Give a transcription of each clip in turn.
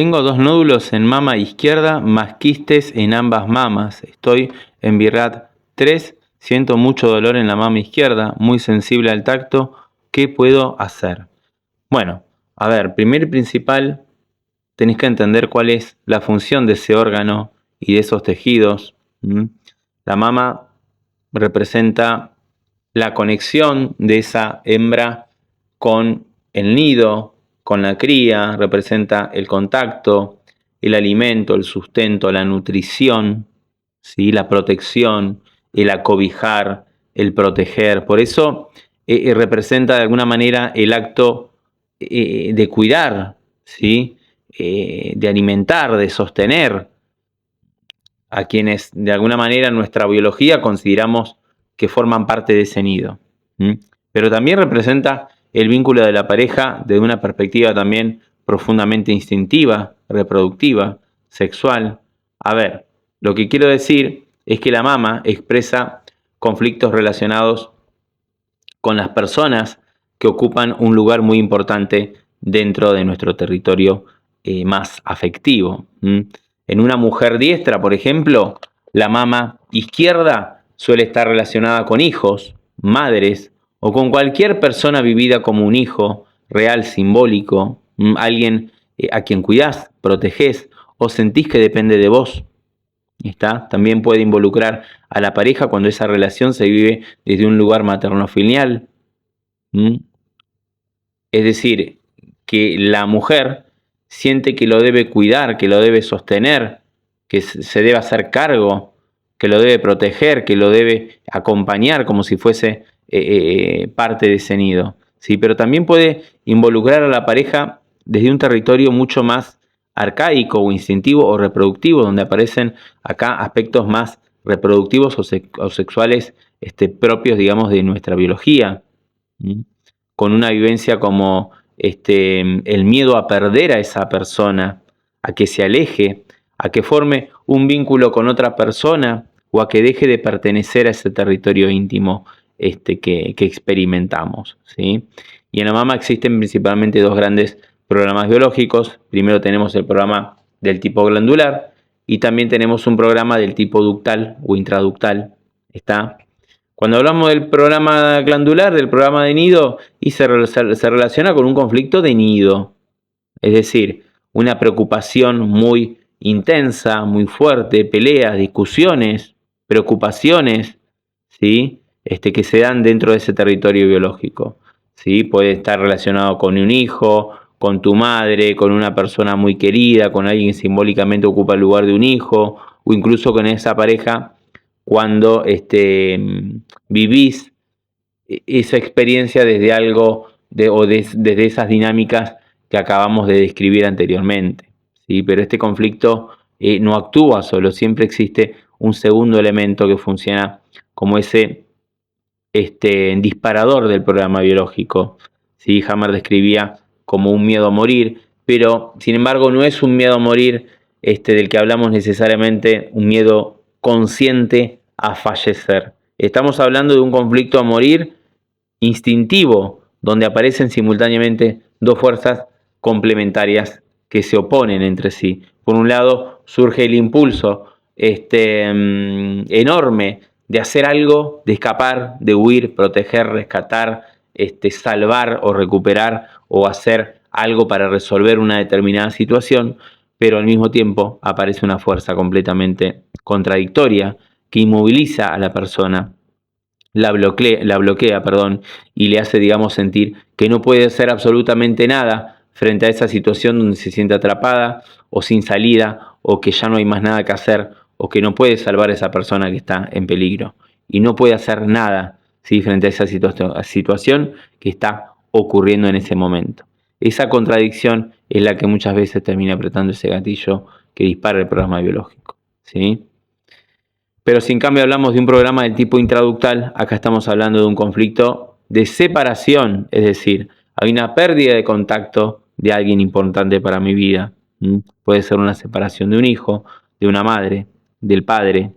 Tengo 2 nódulos en mama izquierda más quistes en ambas mamas. Estoy en BIRAT 3, siento mucho dolor en la mama izquierda, muy sensible al tacto. ¿Qué puedo hacer? Bueno, a ver, primero y principal, tenés que entender cuál es la función de ese órgano y de esos tejidos. La mama representa la conexión de esa hembra con el nido, con la cría, representa el contacto, el alimento, el sustento, la nutrición, ¿sí? La protección, el acobijar, el proteger. Por eso representa de alguna manera el acto de cuidar, ¿sí? De alimentar, de sostener a quienes de alguna manera en nuestra biología consideramos que forman parte de ese nido. Pero también representa el vínculo de la pareja desde una perspectiva también profundamente instintiva, reproductiva, sexual. A ver, lo que quiero decir es que la mama expresa conflictos relacionados con las personas que ocupan un lugar muy importante dentro de nuestro territorio más afectivo. En una mujer diestra, por ejemplo, la mama izquierda suele estar relacionada con hijos, madres o con cualquier persona vivida como un hijo real, simbólico, alguien a quien cuidás, protegés o sentís que depende de vos. ¿Está? También puede involucrar a la pareja cuando esa relación se vive desde un lugar materno-filial. Es decir, que la mujer siente que lo debe cuidar, que lo debe sostener, que se debe hacer cargo, que lo debe proteger, que lo debe acompañar como si fuese parte de ese nido. ¿Sí? Pero también puede involucrar a la pareja desde un territorio mucho más arcaico o instintivo o reproductivo, donde aparecen acá aspectos más reproductivos o sexuales propios, digamos, de nuestra biología. Con una vivencia como el miedo a perder a esa persona, a que se aleje, a que forme un vínculo con otra persona o a que deje de pertenecer a ese territorio íntimo que experimentamos, ¿sí? Y en la mama existen principalmente 2 grandes programas biológicos. Primero tenemos el programa del tipo glandular y también tenemos un programa del tipo ductal o intraductal. ¿Está? Cuando hablamos del programa glandular, del programa de nido, y se relaciona con un conflicto de nido. Es decir, una preocupación muy intensa, muy fuerte, peleas, discusiones, preocupaciones, ¿sí? Que se dan dentro de ese territorio biológico. ¿Sí? Puede estar relacionado con un hijo, con tu madre, con una persona muy querida, con alguien que simbólicamente ocupa el lugar de un hijo, o incluso con esa pareja cuando vivís esa experiencia desde algo desde esas dinámicas que acabamos de describir anteriormente. ¿Sí? Pero este conflicto no actúa solo, siempre existe un segundo elemento que funciona como ese disparador del programa biológico. ¿Sí? Hammer describía como un miedo a morir, pero sin embargo no es un miedo a morir del que hablamos necesariamente, un miedo consciente a fallecer. Estamos hablando de un conflicto a morir instintivo, donde aparecen simultáneamente 2 fuerzas complementarias que se oponen entre sí. Por un lado surge el impulso enorme de hacer algo, de escapar, de huir, proteger, rescatar, salvar o recuperar o hacer algo para resolver una determinada situación, pero al mismo tiempo aparece una fuerza completamente contradictoria que inmoviliza a la persona, la bloquea, y le hace, digamos, sentir que no puede hacer absolutamente nada frente a esa situación donde se siente atrapada o sin salida, o que ya no hay más nada que hacer, o que no puede salvar a esa persona que está en peligro. Y no puede hacer nada, ¿sí? Frente a esa situación que está ocurriendo en ese momento. Esa contradicción es la que muchas veces termina apretando ese gatillo que dispara el programa biológico, ¿sí? Pero si en cambio hablamos de un programa del tipo intraductal, acá estamos hablando de un conflicto de separación, es decir, hay una pérdida de contacto de alguien importante para mi vida. Puede ser una separación de un hijo, de una madre, del padre,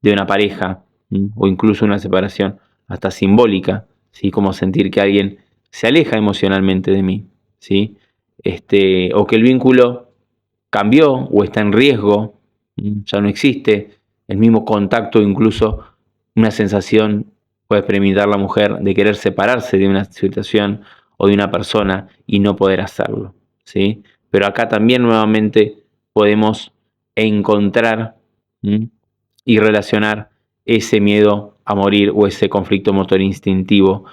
de una pareja, o incluso una separación hasta simbólica, ¿sí? Como sentir que alguien se aleja emocionalmente de mí, ¿sí? O que el vínculo cambió o está en riesgo, ya no existe el mismo contacto, incluso una sensación puede experimentar la mujer de querer separarse de una situación o de una persona y no poder hacerlo, ¿sí? Pero acá también nuevamente podemos encontrar y relacionar ese miedo a morir o ese conflicto motor instintivo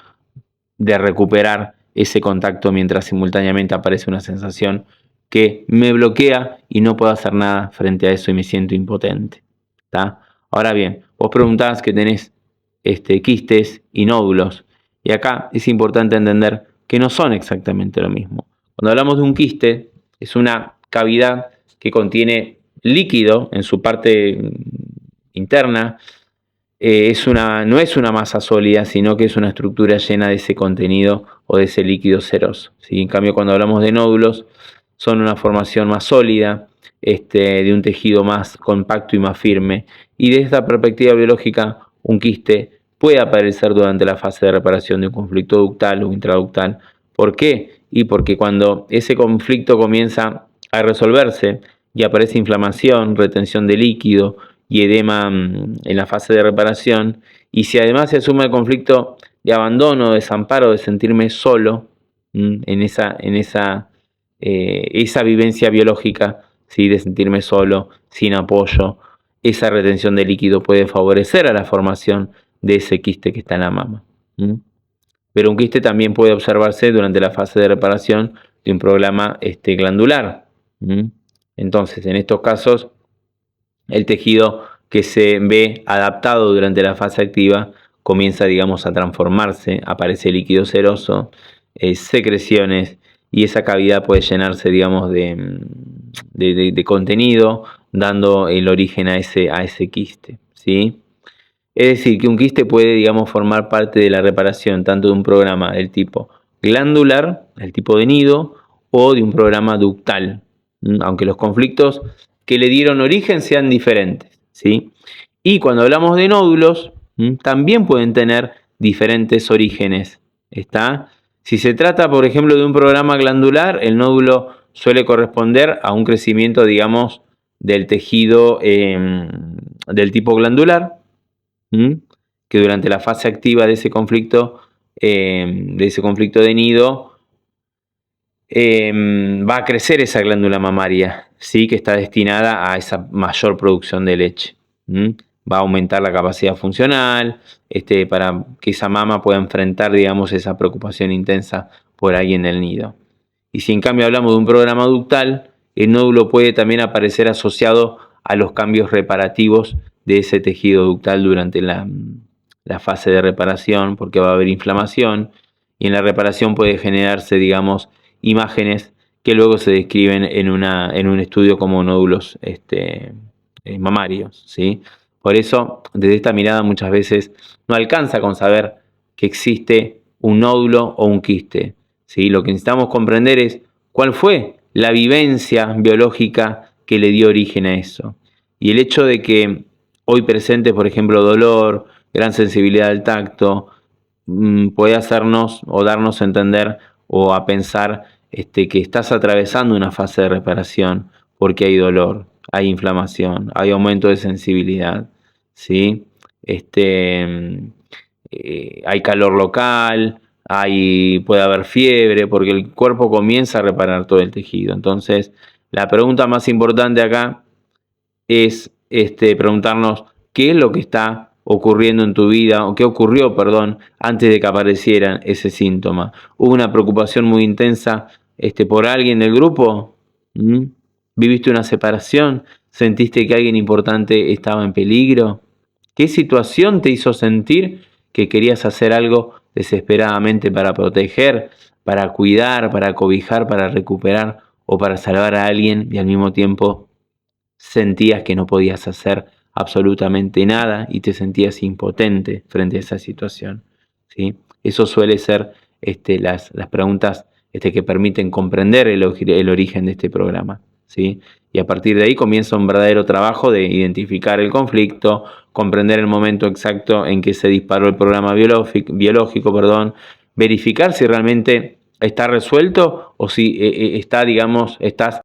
de recuperar ese contacto mientras simultáneamente aparece una sensación que me bloquea y no puedo hacer nada frente a eso y me siento impotente. ¿Tá? Ahora bien, vos preguntás que tenés quistes y nódulos, y acá es importante entender que no son exactamente lo mismo. Cuando hablamos de un quiste, es una cavidad que contiene líquido en su parte interna. No es una masa sólida, sino que es una estructura llena de ese contenido o de ese líquido seroso, ¿sí? En cambio, cuando hablamos de nódulos, son una formación más sólida, de un tejido más compacto y más firme. Y desde esta perspectiva biológica, un quiste puede aparecer durante la fase de reparación de un conflicto ductal o intraductal. ¿Por qué? Y porque cuando ese conflicto comienza a resolverse y aparece inflamación, retención de líquido y edema en la fase de reparación, y si además se asume el conflicto de abandono, desamparo, de sentirme solo en esa vivencia biológica, ¿sí? De sentirme solo, sin apoyo, esa retención de líquido puede favorecer a la formación de ese quiste que está en la mama. Pero un quiste también puede observarse durante la fase de reparación de un programa glandular. Entonces, en estos casos, el tejido que se ve adaptado durante la fase activa comienza, digamos, a transformarse, aparece líquido seroso, secreciones, y esa cavidad puede llenarse, digamos, de contenido, dando el origen a ese quiste, ¿sí? Es decir, que un quiste puede, digamos, formar parte de la reparación tanto de un programa del tipo glandular, el tipo de nido, o de un programa ductal, aunque los conflictos que le dieron origen sean diferentes, ¿sí? Y cuando hablamos de nódulos, también pueden tener diferentes orígenes, ¿está? Si se trata, por ejemplo, de un programa glandular, el nódulo suele corresponder a un crecimiento, digamos, del tejido del tipo glandular, que durante la fase activa de ese conflicto de nido, va a crecer esa glándula mamaria, ¿sí? Que está destinada a esa mayor producción de leche. Va a aumentar la capacidad funcional, para que esa mama pueda enfrentar, digamos, esa preocupación intensa por alguien del nido. Y si en cambio hablamos de un programa ductal, el nódulo puede también aparecer asociado a los cambios reparativos de ese tejido ductal durante la fase de reparación, porque va a haber inflamación, y en la reparación puede generarse, digamos, imágenes que luego se describen en un estudio como nódulos mamarios, ¿sí? Por eso, desde esta mirada muchas veces no alcanza con saber que existe un nódulo o un quiste, ¿sí? Lo que necesitamos comprender es cuál fue la vivencia biológica que le dio origen a eso. Y el hecho de que hoy presente, por ejemplo, dolor, gran sensibilidad al tacto, puede hacernos o darnos a entender o a pensar que estás atravesando una fase de reparación porque hay dolor, hay inflamación, hay aumento de sensibilidad, ¿sí? Hay calor local, puede haber fiebre, porque el cuerpo comienza a reparar todo el tejido. Entonces, la pregunta más importante acá es preguntarnos qué es lo que está ocurriendo en tu vida, o qué ocurrió, perdón, antes de que apareciera ese síntoma. ¿Hubo una preocupación muy intensa por alguien del grupo? ¿Viviste una separación? ¿Sentiste que alguien importante estaba en peligro? ¿Qué situación te hizo sentir que querías hacer algo desesperadamente para proteger, para cuidar, para cobijar, para recuperar o para salvar a alguien, y al mismo tiempo sentías que no podías hacer absolutamente nada y te sentías impotente frente a esa situación, ¿sí? Eso suele ser las preguntas que permiten comprender el origen de este programa, ¿sí? Y a partir de ahí comienza un verdadero trabajo de identificar el conflicto, comprender el momento exacto en que se disparó el programa biológico, verificar si realmente está resuelto o si estás